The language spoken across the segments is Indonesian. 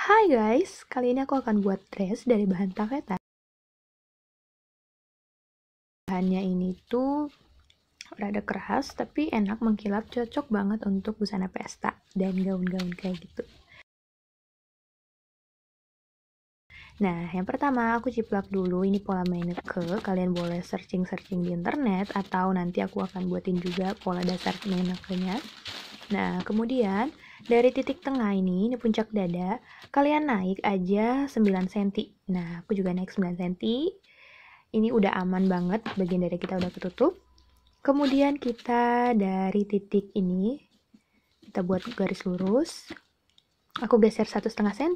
Hai guys, kali ini aku akan buat dress dari bahan taffeta. Bahannya ini tuh rada keras tapi enak mengkilap, cocok banget untuk busana pesta dan gaun-gaun kayak gitu. Nah, yang pertama aku ciplak dulu ini pola Meineke. Kalian boleh searching-searching di internet atau nanti aku akan buatin juga pola dasar Meineke-nya. Nah, kemudian dari titik tengah ini puncak dada, kalian naik aja 9 cm. Nah, aku juga naik 9 cm. Ini udah aman banget, bagian dada kita udah ketutup. Kemudian kita dari titik ini, kita buat garis lurus. Aku geser 1,5 cm.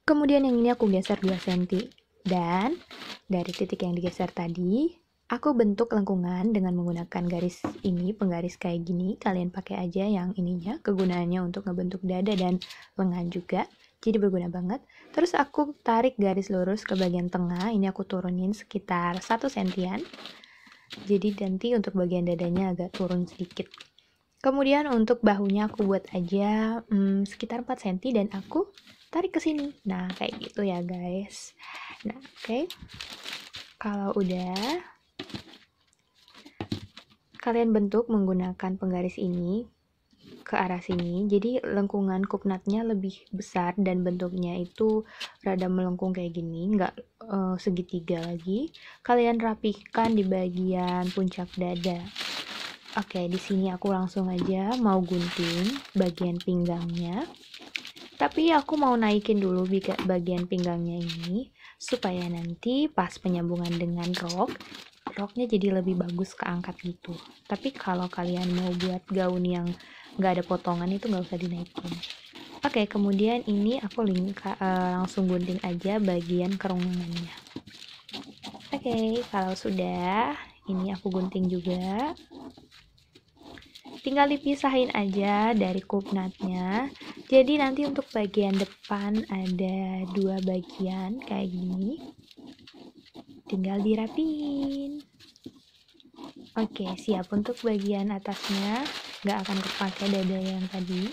Kemudian yang ini aku geser 2 cm. Dan dari titik yang digeser tadi, aku bentuk lengkungan dengan menggunakan garis ini, penggaris kayak gini. Kalian pakai aja yang ininya, kegunaannya untuk ngebentuk dada dan lengan juga. Jadi berguna banget. Terus aku tarik garis lurus ke bagian tengah. Ini aku turunin sekitar 1 sentian. Jadi nanti untuk bagian dadanya agak turun sedikit. Kemudian untuk bahunya aku buat aja sekitar 4 cm dan aku tarik ke sini. Nah, kayak gitu ya guys. Nah, oke. Kalau udah, kalian bentuk menggunakan penggaris ini ke arah sini, jadi lengkungan kupnatnya lebih besar dan bentuknya itu rada melengkung kayak gini, nggak segitiga lagi. Kalian rapihkan di bagian puncak dada. Oke, di sini aku langsung aja mau gunting bagian pinggangnya. Tapi aku mau naikin dulu bagian pinggangnya ini supaya nanti pas penyambungan dengan roknya jadi lebih bagus keangkat gitu. Tapi kalau kalian mau buat gaun yang nggak ada potongan itu nggak usah dinaikin. Oke, kemudian ini aku langsung gunting aja bagian kerongkongannya. Oke, kalau sudah, ini aku gunting juga. Tinggal dipisahin aja dari kupnatnya. Jadi nanti untuk bagian depan ada 2 bagian kayak gini. Tinggal dirapiin. Oke, siap. Untuk bagian atasnya nggak akan kepake dada yang tadi,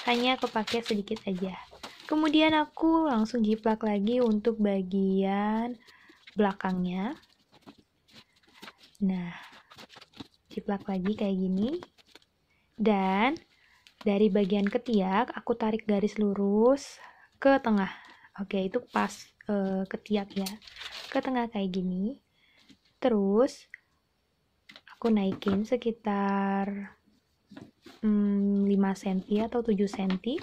hanya kepake sedikit aja. Kemudian aku langsung jiplak lagi untuk bagian belakangnya. Nah, jiplak lagi kayak gini. Dan dari bagian ketiak aku tarik garis lurus ke tengah. Oke, itu pas ketiak ya, ke tengah kayak gini. Terus aku naikin sekitar 5 cm atau 7 cm.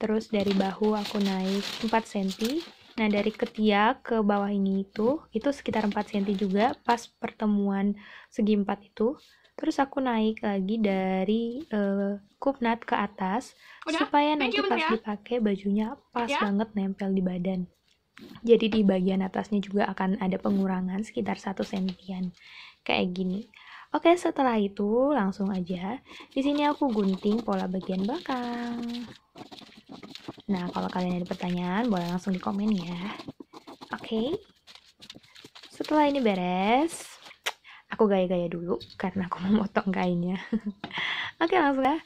Terus dari bahu aku naik 4 cm. Nah, dari ketiak ke bawah ini itu sekitar 4 cm juga pas pertemuan segi 4 itu. Terus aku naik lagi dari kupnat ke atas supaya nanti pas dipakai bajunya pas banget nempel di badan. Jadi di bagian atasnya juga akan ada pengurangan sekitar 1 sentian kayak gini. Oke, setelah itu langsung aja di sini aku gunting pola bagian belakang. Nah, kalau kalian ada pertanyaan boleh langsung di komen ya. Oke. Setelah ini beres, aku gaya-gaya dulu karena aku mau potong kainnya. Oke, langsung ya.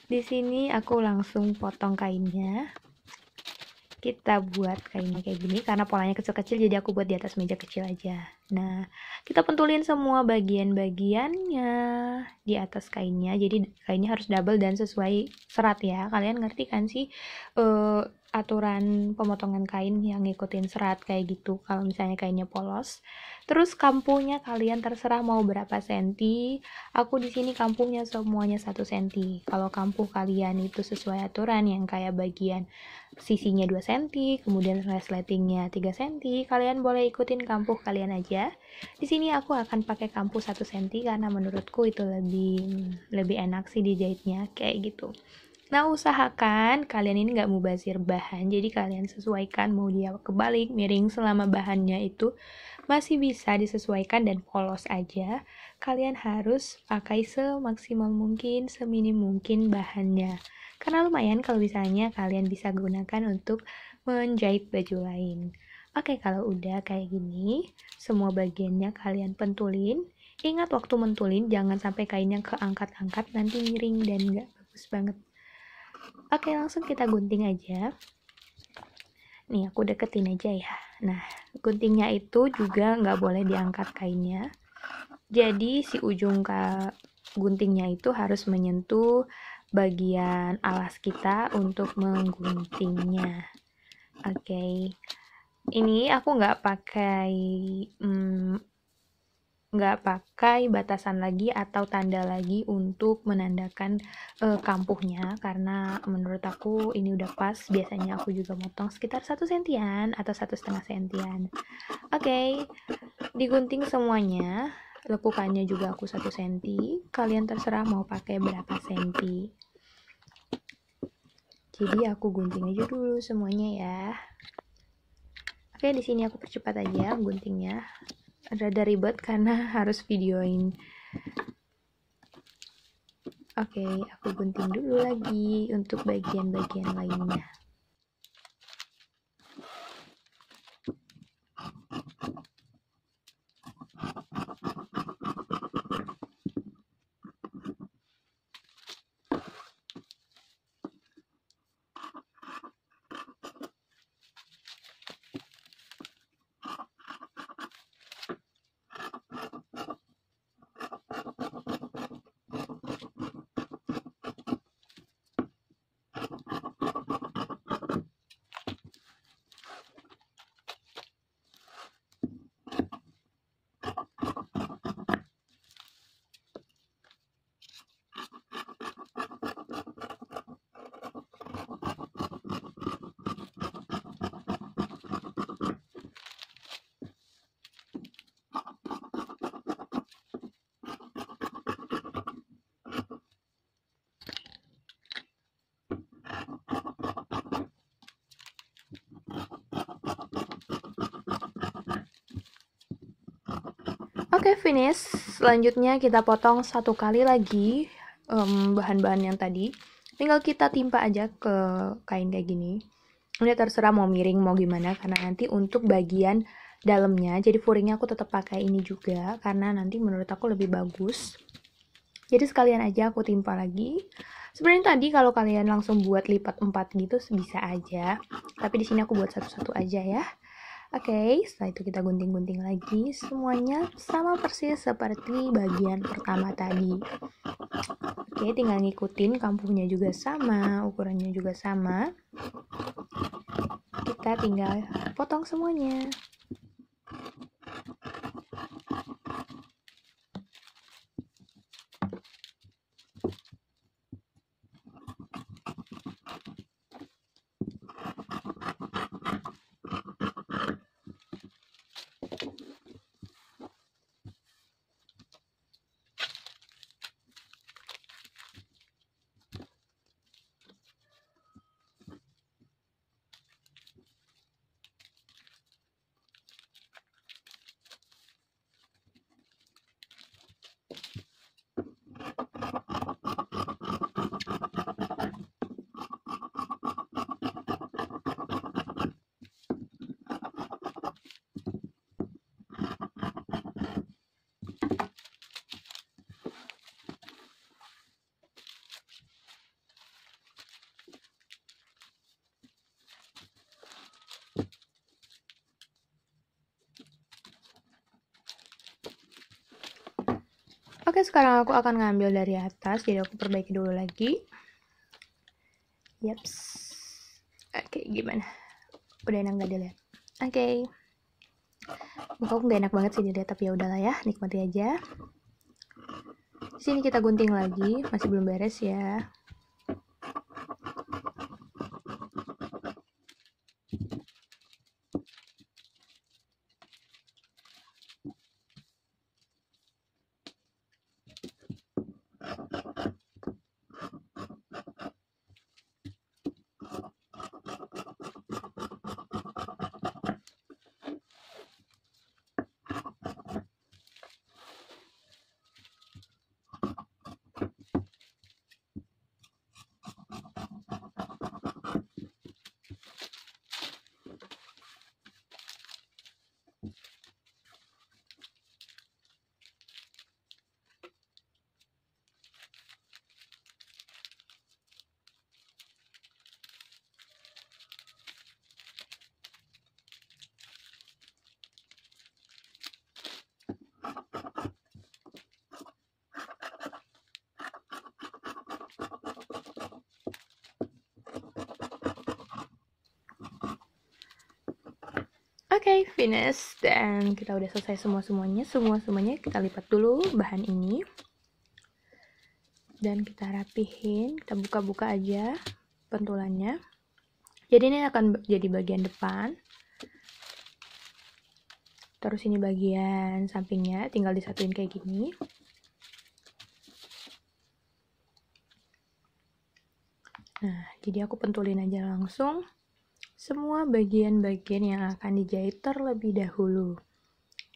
Di sini aku langsung potong kainnya. Kita buat kainnya kayak gini karena polanya kecil-kecil, jadi aku buat di atas meja kecil aja. Nah, kita pentulin semua bagian-bagiannya di atas kainnya. Jadi kainnya harus double dan sesuai serat ya. Kalian ngerti kan sih aturan pemotongan kain yang ngikutin serat kayak gitu kalau misalnya kainnya polos. Terus kampuhnya kalian terserah mau berapa senti. Aku di sini kampuhnya semuanya 1 senti. Kalau kampuh kalian itu sesuai aturan yang kayak bagian sisinya 2 cm, kemudian resletingnya 3 cm, kalian boleh ikutin kampuh kalian aja. Di sini aku akan pakai kampuh 1 cm karena menurutku itu lebih enak sih dijahitnya kayak gitu. Nah, usahakan kalian ini nggak mubazir bahan, jadi kalian sesuaikan mau dia kebalik, miring, selama bahannya itu masih bisa disesuaikan dan polos aja. Kalian harus pakai semaksimal mungkin, seminim mungkin bahannya. Karena lumayan kalau misalnya kalian bisa gunakan untuk menjahit baju lain. Oke, kalau udah kayak gini, semua bagiannya kalian pentulin. Ingat waktu mentulin, jangan sampai kainnya keangkat-angkat, nanti miring dan nggak bagus banget. Oke, langsung kita gunting aja. Nih, aku deketin aja ya. Nah, guntingnya itu juga nggak boleh diangkat kainnya. Jadi, si ujung guntingnya itu harus menyentuh bagian alas kita untuk mengguntingnya. Oke. Ini aku nggak pakai batasan lagi atau tanda lagi untuk menandakan kampuhnya, karena menurut aku ini udah pas. Biasanya aku juga motong sekitar 1 sentian atau 1,5 sentian. Oke, digunting semuanya. Lekukannya juga aku 1 senti. Kalian terserah mau pakai berapa senti. Jadi aku gunting aja dulu semuanya ya. Oke, di sini aku percepat aja guntingnya. Rada ribet karena harus videoin. Oke, aku gunting dulu lagi untuk bagian-bagian lainnya. Oke, finish. Selanjutnya kita potong 1 kali lagi bahan-bahan yang tadi. Tinggal kita timpa aja ke kain kayak gini. Ini terserah mau miring mau gimana, karena nanti untuk bagian dalamnya, jadi furingnya aku tetap pakai ini juga karena nanti menurut aku lebih bagus. Jadi sekalian aja aku timpa lagi. Sebenarnya tadi kalau kalian langsung buat lipat 4 gitu bisa aja, tapi di sini aku buat satu-satu aja ya. Oke, setelah itu kita gunting-gunting lagi. Semuanya sama persis seperti bagian pertama tadi. Oke, tinggal ngikutin, kampuhnya juga sama, ukurannya juga sama. Kita tinggal potong semuanya. Oke, sekarang aku akan ngambil dari atas, jadi aku perbaiki dulu lagi. Yaps. Oke, gimana? Udah enak gak dilihat? Oke. Muka aku gak enak banget sih dilihat, tapi ya udahlah ya, nikmati aja. Di sini kita gunting lagi, masih belum beres ya. Oke, finish. Dan kita udah selesai semuanya kita lipat dulu bahan ini. Dan kita rapihin, kita buka-buka aja pentulannya. Jadi ini akan jadi bagian depan. Terus ini bagian sampingnya, tinggal disatuin kayak gini. Nah, jadi aku pentulin aja langsung semua bagian-bagian yang akan dijahit terlebih dahulu.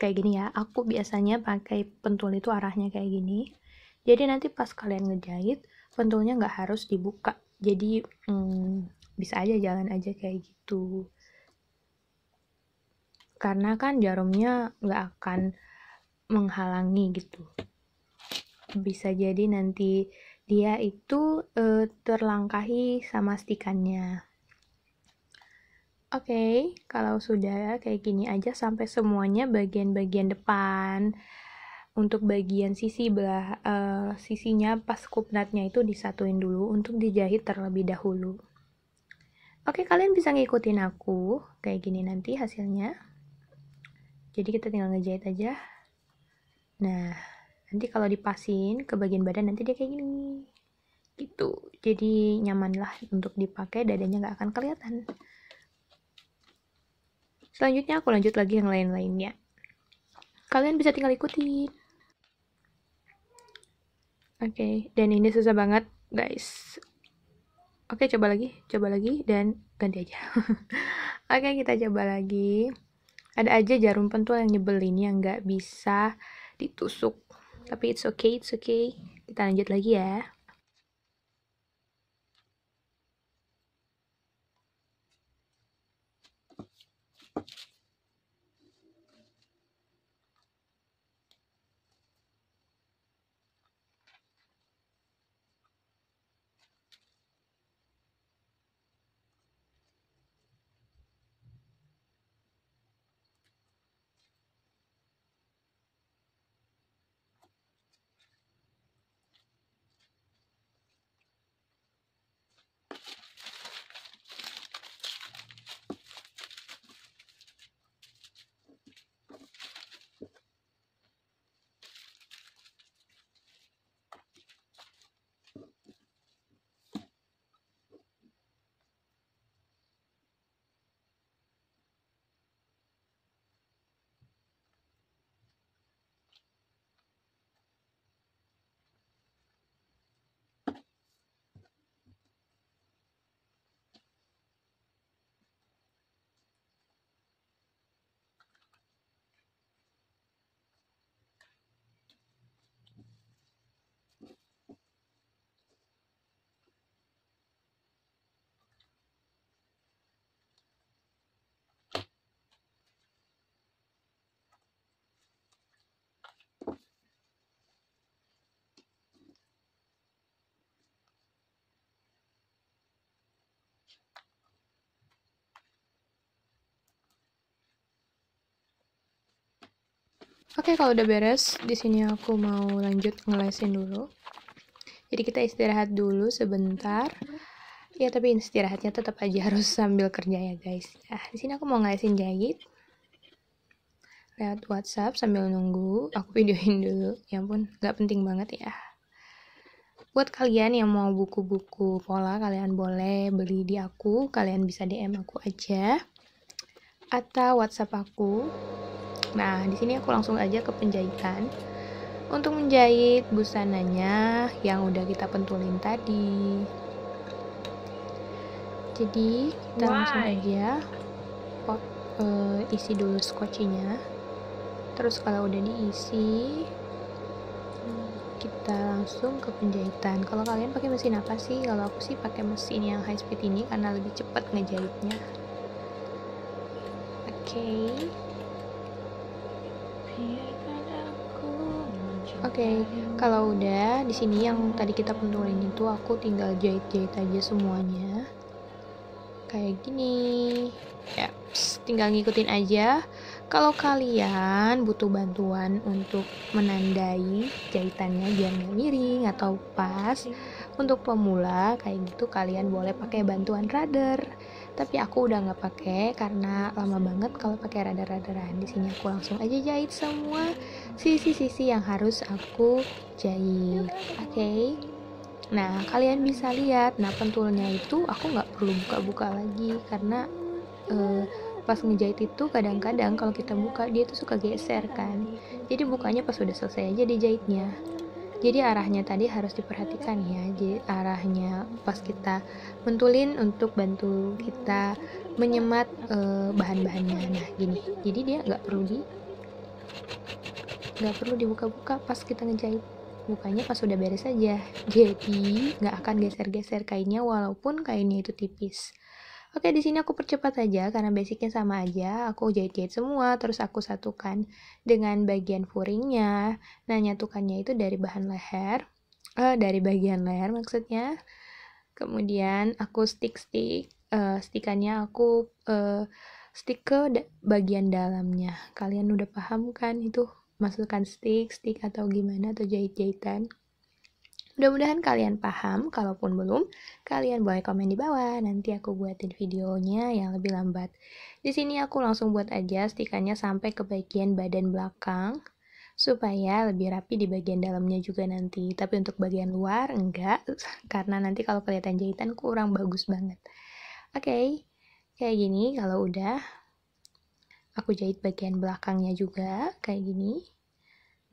Kayak gini ya, aku biasanya pakai pentul itu arahnya kayak gini. Jadi nanti pas kalian ngejahit, pentulnya nggak harus dibuka. Jadi bisa aja jalan aja kayak gitu. Karena kan jarumnya nggak akan menghalangi gitu. Bisa jadi nanti dia itu terlangkahi sama stikannya. Oke, kalau sudah kayak gini aja sampai semuanya bagian-bagian depan. Untuk bagian sisi sisinya pas kupnatnya itu disatuin dulu untuk dijahit terlebih dahulu. Oke, kalian bisa ngikutin aku kayak gini nanti hasilnya. Jadi kita tinggal ngejahit aja. Nah, nanti kalau dipasin ke bagian badan nanti dia kayak gini. Gitu. Jadi nyaman lah untuk dipakai, dadanya nggak akan kelihatan. Selanjutnya aku lanjut lagi yang lain-lainnya. Kalian bisa tinggal ikutin. Oke, dan ini susah banget, guys. Oke, coba lagi, dan ganti aja. Oke, kita coba lagi. Ada aja jarum pentul yang nyebelin yang nggak bisa ditusuk. Tapi it's okay. Kita lanjut lagi ya. Oke, kalau udah beres, di sini aku mau lanjut ngelesin dulu. Jadi kita istirahat dulu sebentar. Ya, tapi istirahatnya tetap aja harus sambil kerja ya, guys. Nah, di sini aku mau ngelesin jahit lewat WhatsApp sambil nunggu. Aku videoin dulu. Ya ampun, nggak penting banget ya. Buat kalian yang mau buku-buku pola, kalian boleh beli di aku. Kalian bisa DM aku aja atau WhatsApp aku. Nah, di sini aku langsung aja ke penjahitan. Untuk menjahit busananya yang udah kita pentulin tadi. Jadi, kita langsung aja isi dulu skocinya. Terus kalau udah diisi, kita langsung ke penjahitan. Kalau kalian pakai mesin apa sih? Kalau aku sih pakai mesin yang high speed ini karena lebih cepat ngejahitnya. Oke, kalau udah di sini yang tadi kita pentulin itu aku tinggal jahit-jahit aja semuanya. Kayak gini. Ya, tinggal ngikutin aja. Kalau kalian butuh bantuan untuk menandai jahitannya biar nggak miring atau pas, untuk pemula kayak gitu kalian boleh pakai bantuan radar. tapi aku udah nggak pakai karena lama banget kalau pakai radar-radaran. Di sini aku langsung aja jahit semua sisi-sisi yang harus aku jahit. Oke. Nah, kalian bisa lihat, nah pentulnya itu aku nggak perlu buka-buka lagi karena pas ngejahit itu kadang-kadang kalau kita buka dia tuh suka geser kan. Jadi bukanya pas udah selesai aja dijahitnya. Jadi arahnya tadi harus diperhatikan ya. Jadi arahnya pas kita mentulin untuk bantu kita menyemat bahan-bahannya. Nah gini. Jadi dia nggak perlu dibuka-buka pas kita ngejahit. Bukanya pas udah beres aja. Jadi nggak akan geser-geser kainnya walaupun kainnya itu tipis. Oke, di sini aku percepat aja karena basicnya sama aja. Aku jahit-jahit semua, terus aku satukan dengan bagian furingnya. Nah, nyatukannya itu dari bahan leher, dari bagian leher maksudnya. Kemudian aku stikannya aku stick ke bagian dalamnya. Kalian udah paham kan itu masukkan stick atau gimana atau jahit-jahitan? Mudah-mudahan kalian paham, kalaupun belum, kalian boleh komen di bawah, nanti aku buatin videonya yang lebih lambat. Di sini aku langsung buat aja stikannya sampai ke bagian badan belakang, supaya lebih rapi di bagian dalamnya juga nanti. Tapi untuk bagian luar, enggak, karena nanti kalau kelihatan jahitan kurang bagus banget. Oke, kayak gini kalau udah, aku jahit bagian belakangnya juga, kayak gini.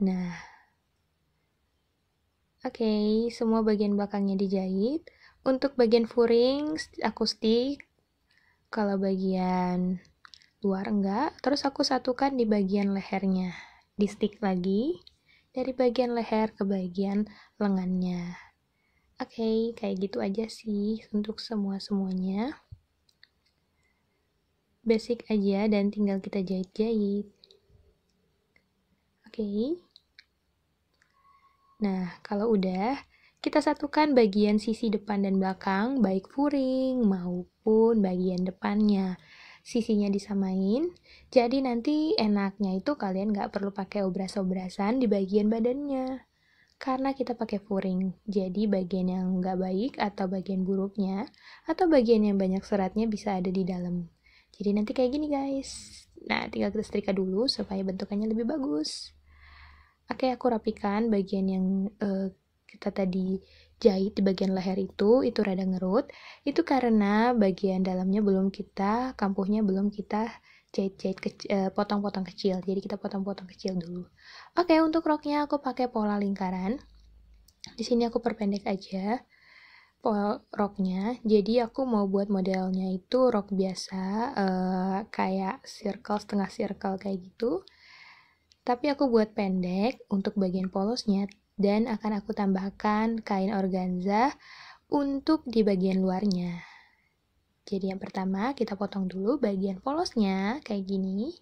Nah, oke, semua bagian belakangnya dijahit. Untuk bagian furing, aku stick. Kalau bagian luar enggak. Terus aku satukan di bagian lehernya. Di stick lagi. Dari bagian leher ke bagian lengannya. Oke, kayak gitu aja sih untuk semua-semuanya. Basic aja dan tinggal kita jahit-jahit. Oke. Nah, kalau udah, kita satukan bagian sisi depan dan belakang, baik furing maupun bagian depannya. Sisinya disamain, jadi nanti enaknya itu kalian nggak perlu pakai obras-obrasan di bagian badannya. Karena kita pakai furing, jadi bagian yang nggak baik atau bagian buruknya, atau bagian yang banyak seratnya bisa ada di dalam. Jadi nanti kayak gini guys. Nah, tinggal kita setrika dulu supaya bentukannya lebih bagus. Oke, aku rapikan bagian yang kita tadi jahit di bagian leher itu rada ngerut. Itu karena bagian dalamnya belum kita, kampuhnya belum kita jahit-jahit potong-potong kecil. Jadi kita potong-potong kecil dulu. Oke, untuk roknya aku pakai pola lingkaran. Di sini aku perpendek aja roknya. Jadi aku mau buat modelnya itu rok biasa, kayak circle, setengah circle kayak gitu. Tapi aku buat pendek untuk bagian polosnya dan akan aku tambahkan kain organza untuk di bagian luarnya. Jadi yang pertama kita potong dulu bagian polosnya kayak gini.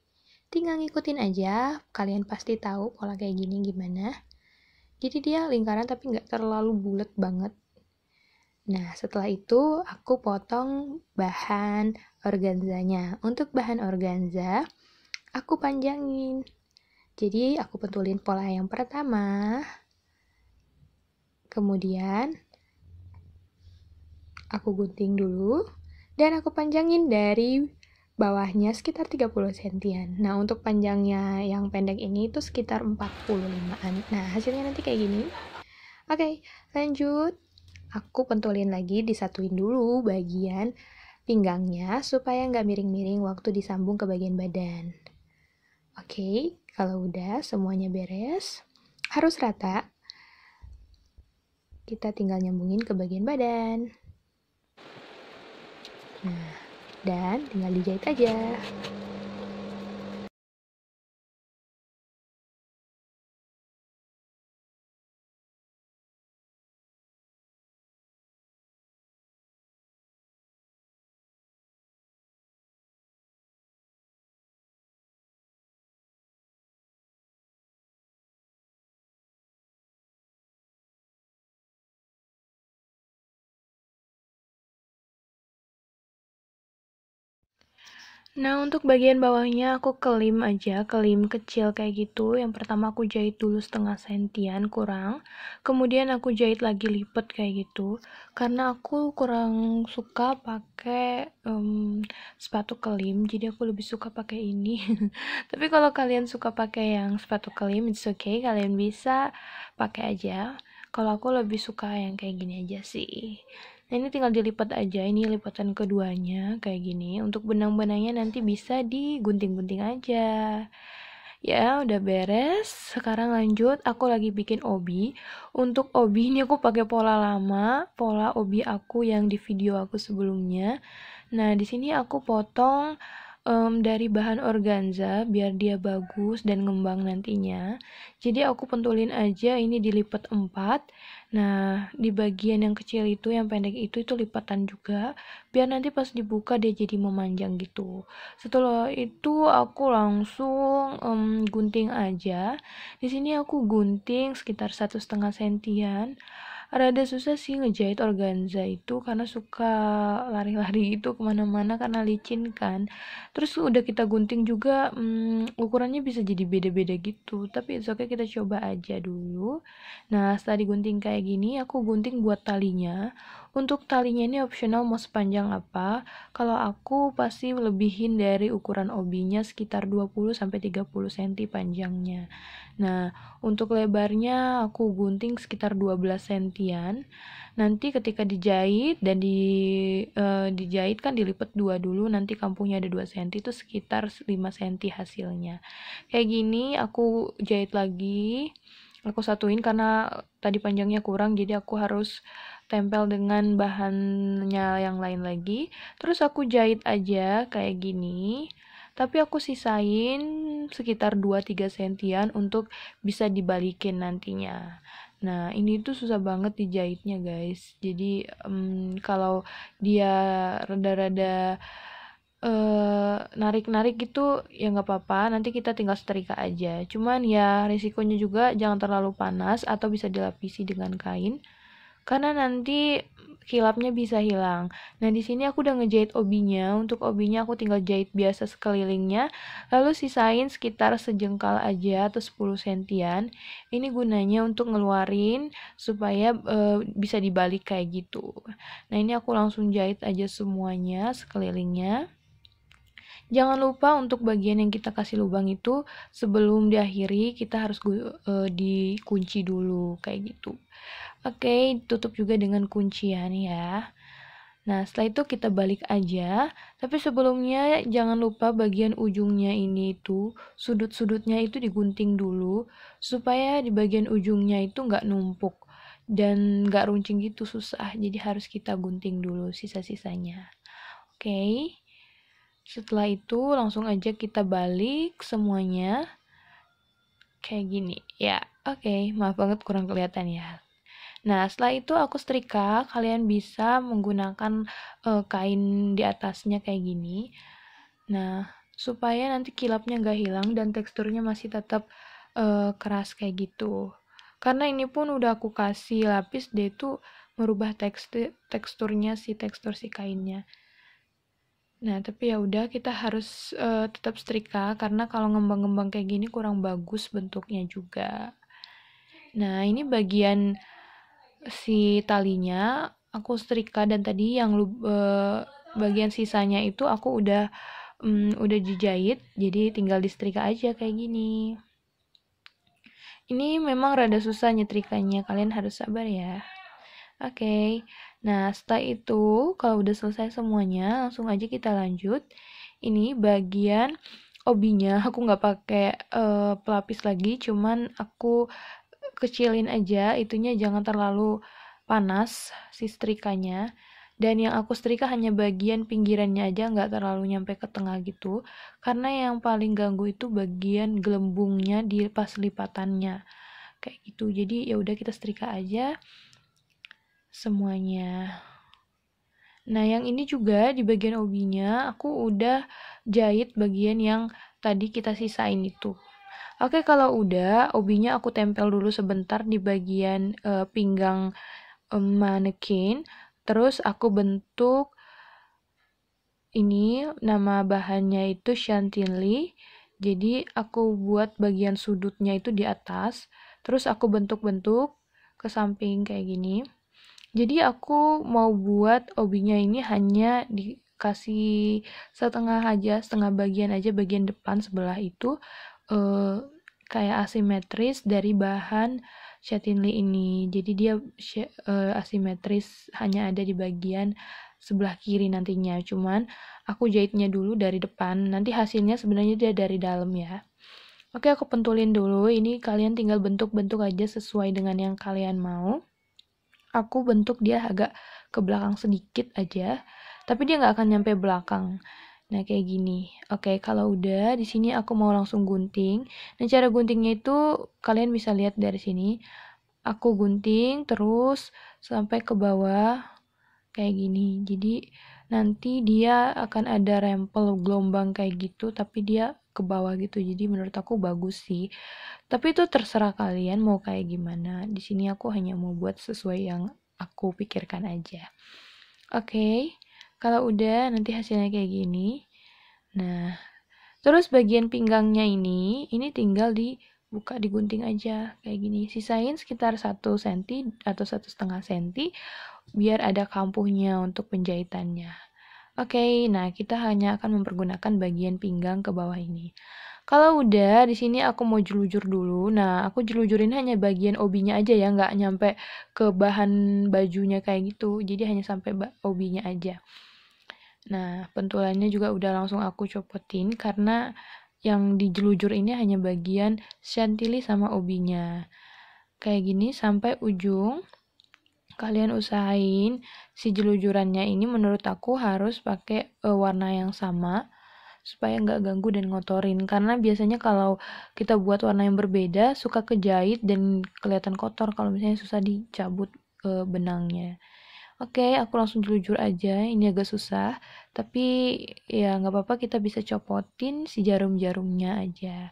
Tinggal ngikutin aja, kalian pasti tahu pola kayak gini gimana. Jadi dia lingkaran tapi nggak terlalu bulat banget. Nah setelah itu aku potong bahan organzanya. Untuk bahan organza aku panjangin. Jadi aku betulin pola yang pertama, kemudian aku gunting dulu, dan aku panjangin dari bawahnya sekitar 30 sentian. Nah untuk panjangnya yang pendek ini itu sekitar 45an. Nah hasilnya nanti kayak gini. Oke, lanjut. Aku pentulin lagi, disatuin dulu bagian pinggangnya supaya nggak miring-miring waktu disambung ke bagian badan. Oke, kalau udah semuanya beres, harus rata. Kita tinggal nyambungin ke bagian badan. Nah, dan tinggal dijahit aja. Nah, untuk bagian bawahnya aku kelim aja, kelim kecil kayak gitu. Yang pertama aku jahit dulu setengah sentian kurang. Kemudian aku jahit lagi lipat kayak gitu. Karena aku kurang suka pakai sepatu kelim, jadi aku lebih suka pakai ini. Tapi kalau kalian suka pakai yang sepatu kelim, it's okay, kalian bisa pakai aja. Kalau aku lebih suka yang kayak gini aja sih. Nah, ini tinggal dilipat aja, ini lipatan keduanya kayak gini. Untuk benang-benangnya nanti bisa digunting-gunting aja. Ya, udah beres. Sekarang lanjut, aku lagi bikin obi. Untuk obi ini aku pakai pola lama, pola obi aku yang di video aku sebelumnya. Nah, di sini aku potong dari bahan organza biar dia bagus dan ngembang nantinya. Jadi aku pentulin aja ini dilipat 4. Nah, di bagian yang kecil itu, yang pendek itu lipatan juga, biar nanti pas dibuka dia jadi memanjang gitu. Setelah itu aku langsung gunting aja. Di sini aku gunting sekitar 1,5 sentian. Rada susah sih ngejahit organza itu karena suka lari-lari itu kemana-mana karena licin kan. Terus udah kita gunting juga ukurannya bisa jadi beda-beda gitu. Tapi it's okay, kita coba aja dulu. Nah, setelah digunting kayak gini, aku gunting buat talinya. Untuk talinya ini optional mau sepanjang apa. Kalau aku pasti lebihin dari ukuran obinya sekitar 20-30 cm panjangnya. Nah, untuk lebarnya aku gunting sekitar 12 sentian. Nanti ketika dijahit dan dijahit kan dilipat 2 dulu, nanti kampungnya ada 2 cm itu sekitar 5 cm hasilnya. Kayak gini aku jahit lagi. Aku satuin karena tadi panjangnya kurang, jadi aku harus tempel dengan bahannya yang lain lagi. Terus aku jahit aja kayak gini. Tapi aku sisain sekitar 2-3 sentian untuk bisa dibalikin nantinya. Nah, ini tuh susah banget dijahitnya, guys. Jadi, kalau dia rada-rada narik-narik gitu ya nggak apa-apa, nanti kita tinggal setrika aja. Cuman ya risikonya juga jangan terlalu panas atau bisa dilapisi dengan kain karena nanti kilapnya bisa hilang. Nah, di sini aku udah ngejahit obinya. Untuk obinya aku tinggal jahit biasa sekelilingnya, lalu sisain sekitar sejengkal aja atau 10 sentian. Ini gunanya untuk ngeluarin supaya bisa dibalik kayak gitu. Nah, ini aku langsung jahit aja semuanya sekelilingnya. Jangan lupa untuk bagian yang kita kasih lubang itu sebelum diakhiri kita harus dikunci dulu kayak gitu. Oke, tutup juga dengan kuncian ya. Nah, setelah itu kita balik aja. Tapi sebelumnya jangan lupa bagian ujungnya ini tuh, sudut-sudutnya itu digunting dulu supaya di bagian ujungnya itu nggak numpuk dan nggak runcing gitu, susah. Jadi harus kita gunting dulu sisa-sisanya. Oke. Setelah itu langsung aja kita balik semuanya kayak gini ya. Oke, maaf banget kurang kelihatan ya. Nah, setelah itu aku setrika. Kalian bisa menggunakan kain di atasnya kayak gini. Nah, supaya nanti kilapnya nggak hilang dan teksturnya masih tetap keras kayak gitu. Karena ini pun udah aku kasih lapis, dia itu merubah teksturnya tekstur si kainnya. Nah, tapi ya udah kita harus tetap setrika karena kalau ngembang-ngembang kayak gini kurang bagus bentuknya juga. Nah, ini bagian si talinya aku setrika dan tadi yang bagian sisanya itu aku udah dijahit, jadi tinggal disetrika aja kayak gini. Ini memang rada susah nyetrikanya, kalian harus sabar ya. Oke. Nah, setelah itu kalau udah selesai semuanya, langsung aja kita lanjut. Ini bagian obinya aku nggak pakai pelapis lagi, cuman aku kecilin aja, itunya jangan terlalu panas si setrikanya. Dan yang aku setrika hanya bagian pinggirannya aja, nggak terlalu nyampe ke tengah gitu. Karena yang paling ganggu itu bagian gelembungnya di pas lipatannya. Kayak gitu. Jadi ya udah kita setrika aja semuanya. Nah, yang ini juga di bagian obinya aku udah jahit bagian yang tadi kita sisain itu. Oke, kalau udah obinya aku tempel dulu sebentar di bagian pinggang manekin. Terus aku bentuk ini nama bahannya itu chantilly. Jadi aku buat bagian sudutnya itu di atas, terus aku bentuk-bentuk ke samping kayak gini. Jadi aku mau buat obinya ini hanya dikasih setengah aja, setengah bagian aja, bagian depan sebelah itu kayak asimetris dari bahan chantilly ini. Jadi dia asimetris hanya ada di bagian sebelah kiri nantinya. Cuman aku jahitnya dulu dari depan. Nanti hasilnya sebenarnya dia dari dalam ya. Oke, aku pentulin dulu. Ini kalian tinggal bentuk-bentuk aja sesuai dengan yang kalian mau. Aku bentuk dia agak ke belakang sedikit aja, tapi dia nggak akan nyampe belakang. Nah, kayak gini. Oke, kalau udah, di sini aku mau langsung gunting. Nah, cara guntingnya itu kalian bisa lihat dari sini. Aku gunting terus sampai ke bawah kayak gini. Jadi nanti dia akan ada rempel gelombang kayak gitu, tapi dia ke bawah gitu. Jadi menurut aku bagus sih. Tapi itu terserah kalian mau kayak gimana. Di sini aku hanya mau buat sesuai yang aku pikirkan aja. Oke, kalau udah nanti hasilnya kayak gini. Nah, terus bagian pinggangnya ini tinggal dibuka, digunting aja kayak gini. Sisain sekitar 1 cm atau 1,5 cm biar ada kampuhnya untuk penjahitannya. Oke, nah kita hanya akan mempergunakan bagian pinggang ke bawah ini. Kalau udah, di sini aku mau jelujur dulu. Nah, aku jelujurin hanya bagian obinya aja ya, nggak nyampe ke bahan bajunya kayak gitu. Jadi hanya sampai obinya aja. Nah, pentulannya juga udah langsung aku copotin karena yang dijelujur ini hanya bagian chantilly sama obinya. Kayak gini sampai ujung. Kalian usahain si jelujurannya ini menurut aku harus pakai warna yang sama supaya nggak ganggu dan ngotorin, karena biasanya kalau kita buat warna yang berbeda suka kejahit dan kelihatan kotor kalau misalnya susah dicabut benangnya. Oke, aku langsung jelujur aja, ini agak susah tapi ya nggak apa-apa, kita bisa copotin si jarum-jarumnya aja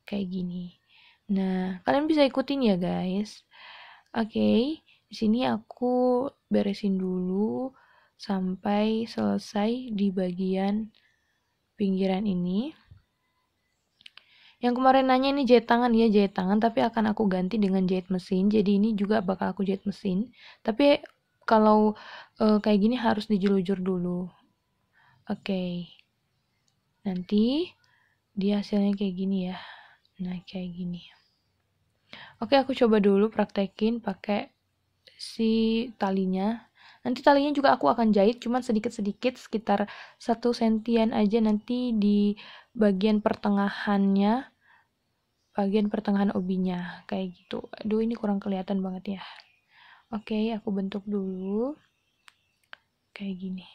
kayak gini. Nah, kalian bisa ikutin ya guys. Oke, di sini aku beresin dulu sampai selesai di bagian pinggiran ini. Yang kemarin nanya ini jahit tangan, ya jahit tangan, tapi akan aku ganti dengan jahit mesin. Jadi ini juga bakal aku jahit mesin. Tapi kalau kayak gini harus dijelujur dulu. Oke. Nanti dia hasilnya kayak gini ya. Nah, kayak gini. Oke, aku coba dulu praktekin pakai si talinya. Nanti talinya juga aku akan jahit cuman sedikit-sedikit, sekitar 1 sentian aja nanti di bagian pertengahan obinya kayak gitu. Aduh, ini kurang kelihatan banget ya. Oke, aku bentuk dulu kayak gini.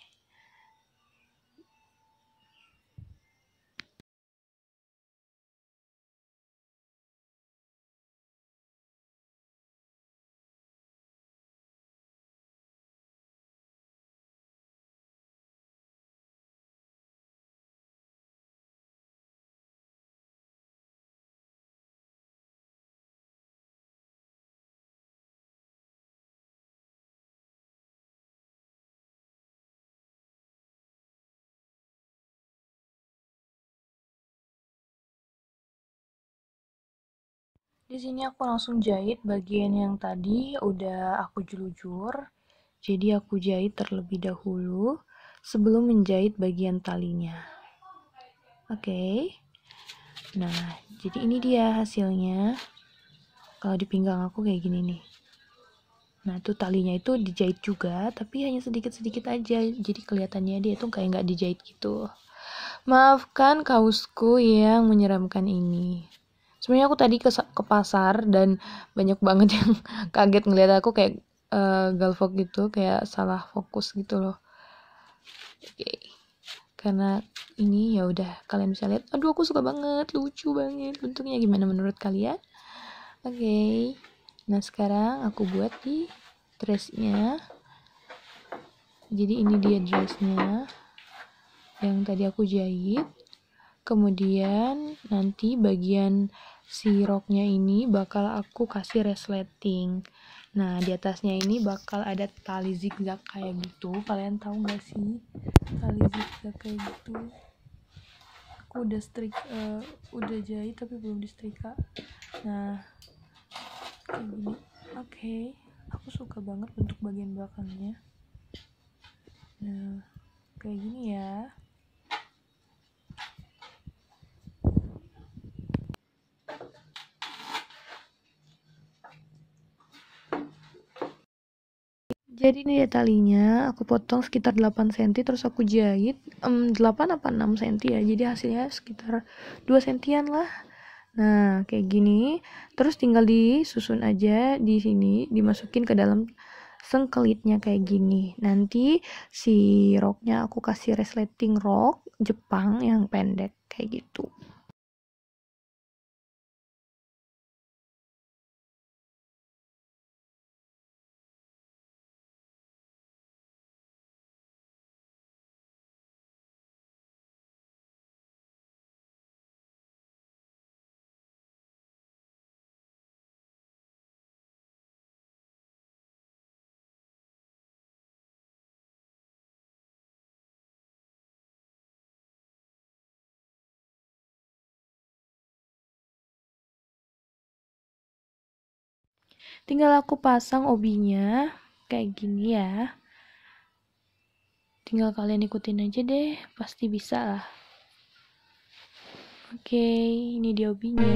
Di sini aku langsung jahit bagian yang tadi udah aku jelujur. Jadi aku jahit terlebih dahulu sebelum menjahit bagian talinya. Oke. Nah, jadi ini dia hasilnya. Kalau di pinggang aku kayak gini nih. Nah, tuh talinya itu dijahit juga, tapi hanya sedikit-sedikit aja. Jadi kelihatannya dia tuh kayak nggak dijahit gitu. Maafkan kaosku yang menyeramkan ini. Sebenarnya aku tadi ke pasar dan banyak banget yang kaget ngeliat aku kayak galvok gitu, kayak salah fokus gitu loh. Oke. Karena ini ya udah kalian bisa lihat. Aduh, aku suka banget, lucu banget bentuknya. Gimana menurut kalian? Oke. Nah, sekarang aku buat di dressnya. Jadi ini dia dressnya yang tadi aku jahit. Kemudian nanti bagian si roknya ini bakal aku kasih resleting. Nah, di atasnya ini bakal ada tali zigzag kayak gitu. Kalian tahu nggak sih tali zigzag kayak gitu. Aku udah jahit tapi belum disetrika. Nah, kayak gini. Oke, aku suka banget untuk bagian belakangnya. Nah, kayak gini ya. Jadi ini ya talinya, aku potong sekitar 8 cm, terus aku jahit 8 apa 6 cm ya, jadi hasilnya sekitar 2 cm lah. Nah, kayak gini, terus tinggal disusun aja di sini, dimasukin ke dalam sengkelitnya kayak gini. Nanti si roknya aku kasih resleting rok Jepang yang pendek kayak gitu. Tinggal aku pasang obinya kayak gini ya. Tinggal kalian ikutin aja deh, pasti bisa lah. Oke, ini dia obinya.